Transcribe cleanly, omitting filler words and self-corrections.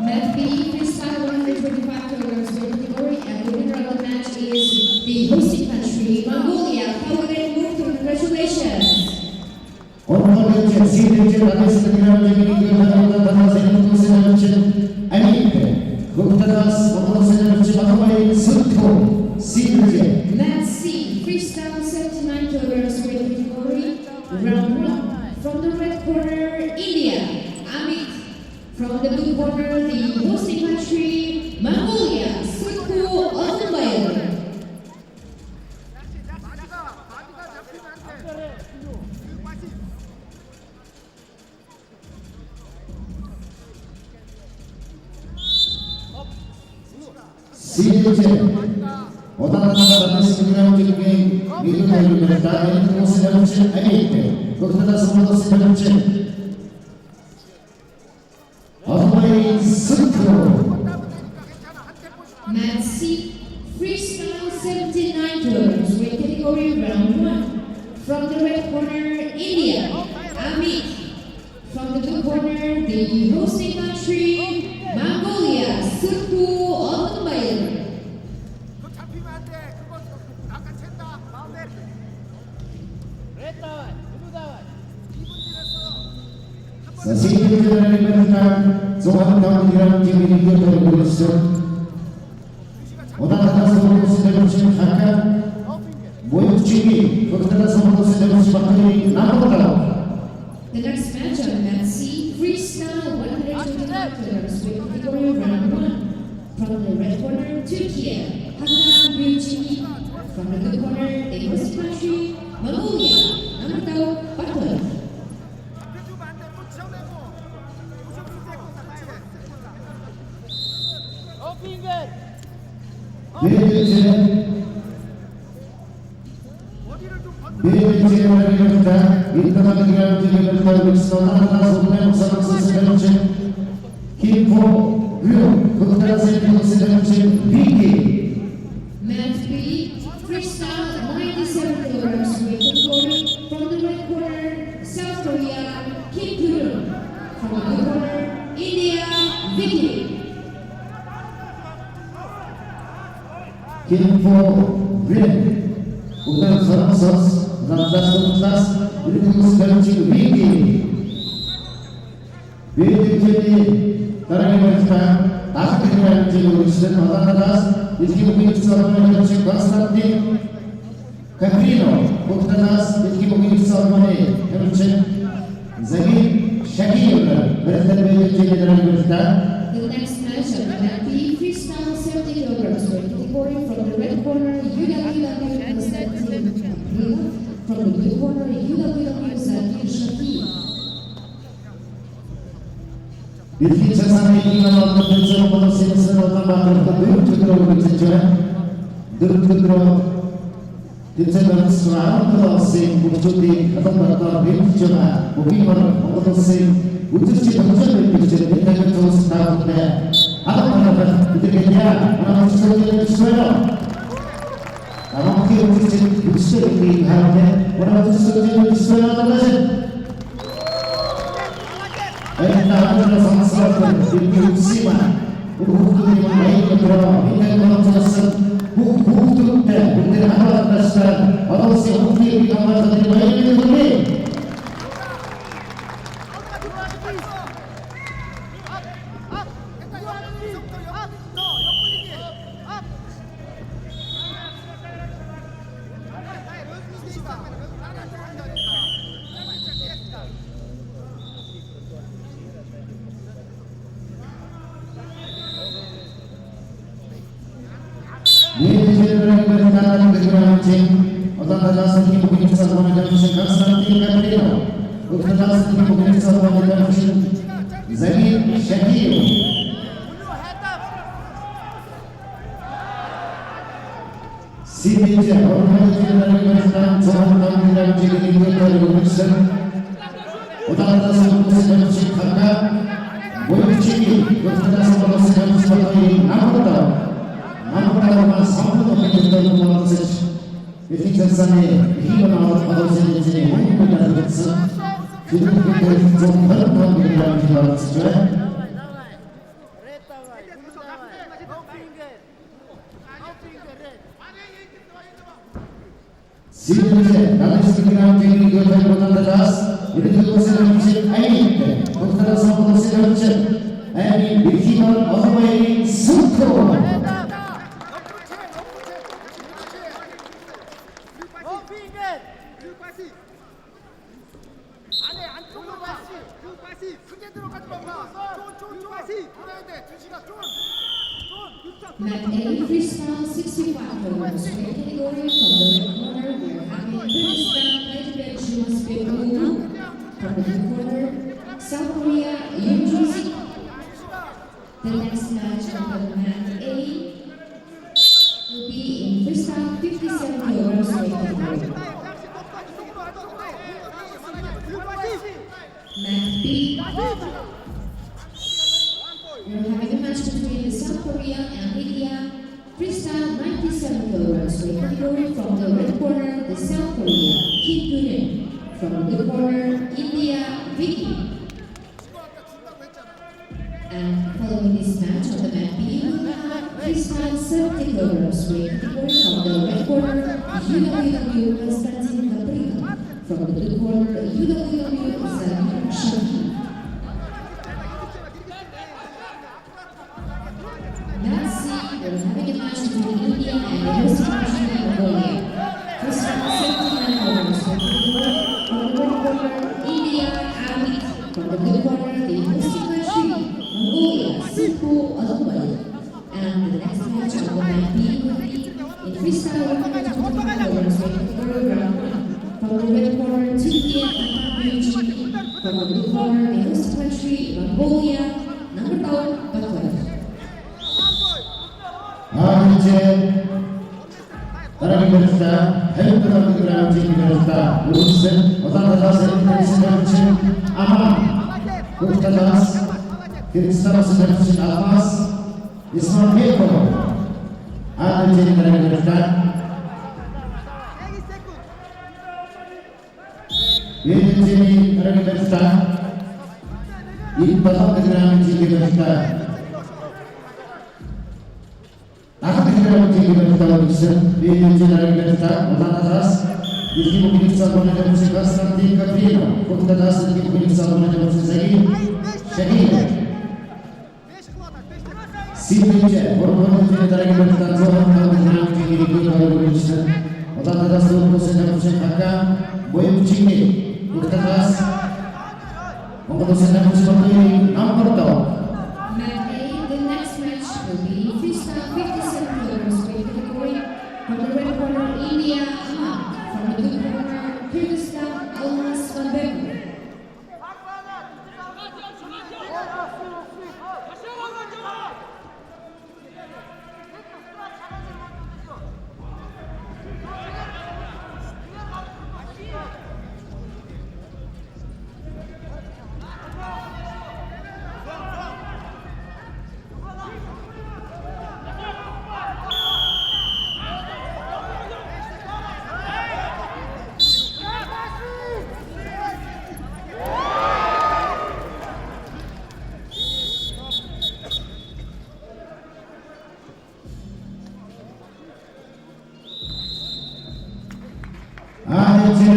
Mat B freestyle 125 kilograms weight category, and the winner of the match is the hosting country, Mongolia. Power and move to congratulations. Mat C freestyle 79 kilograms weight category, round 1. From the red corner, India, Amit. From the blue corner, the hosting country, Mongolia, Sutku Otunbayel. Mat C freestyle 79 kilograms weight category, round 1. From the red corner, India, Amit. From the blue corner, the hosting country, Mongolia, Sutku Otunbayel. The next match on Mat C freestyle 125 kilograms weight category, round 1. From the red corner, Turkey, Hakan Büyükçin. From the blue corner, the host country, Mongolia, Namrtao Batoy. Mat B freestyle 97 kilograms weight category. From the red corner, South Korea, Kim Purun. From the blue corner, India, Vicky. The next match on Mat B freestyle 70 kilograms weight category. From the red corner, UWW Konstantin. From the blue corner, UWW Zakir Shaki. 모임치기 역사자성으로 세운 스포터의 나무다 나무다가 성도 행동을 보는 것이 유팅세상에 희망을 얻어지는 진의 원인을 가지고서 기독교의 좀 넓은 일이라는 생각을 쓰죠. Sehingga dalam segala tinggi kita bertandas, itu kita sedang aini, kita sama sedang aini bikiman apa ini suku. Mat A freestyle 65 kilograms weight category from the red corner. We are having Kyrgyzstan Tajibek Jumaspek Ulu from the blue corner. South Korea Yoon Joo-sik. The next match on the mat A will be in freestyle 57 kilograms weight category. Mat B. We're having a match between South Korea and India. Freestyle 97 kilograms weight category from the red corner, the South Korea, Kim Kyun-in. From the blue corner, India, Vicky. And following this match on the mat B, we have freestyle 70 kilograms weight category from the red corner, UWW Konstantin Gabriel. From the blue corner, UWW Zamir Shaki. Let's see, we're having a match between India and the host country, Mongolia. First round, 79 kilograms weight category. From the red corner, India, Amit. From the blue corner, the hosting country, Mongolia, Sipu Adumbali. And the next match on the mat B will be in freestyle 125 kilograms weight category, round 1. From the red corner, Turkey and Ryuji. From the blue corner, the host country, Mongolia, number 12, Baklava. 이제 따라가게 됩니다. 헬프라는 그라운드 됩니다. 우르스 어다다다스 인터내셔널 아마 국가다스 그리스타스 벨신 아파스 이스마일 메이커 아들제니 따라가게 됩니다. 예진제니 따라가게 됩니다. 이빠서 그라운드 지게 됩니다. Akhirnya kita bisa dijalankan kita atas ini mungkin bisa menjadi musik nanti Katrina untuk atas ini mungkin bisa menjadi musik lagi Syahid Sinja orang kita jalankan kita Tuhan kalau kita ini kita bisa atas untuk musik akan boleh cini untuk atas untuk musik ini nomor tahu. The next match will be freestyle 57 kilograms weight category. From the red corner, India, Ahmad. From the blue corner, Kyrgyzstan, Almas Vanberg. 이제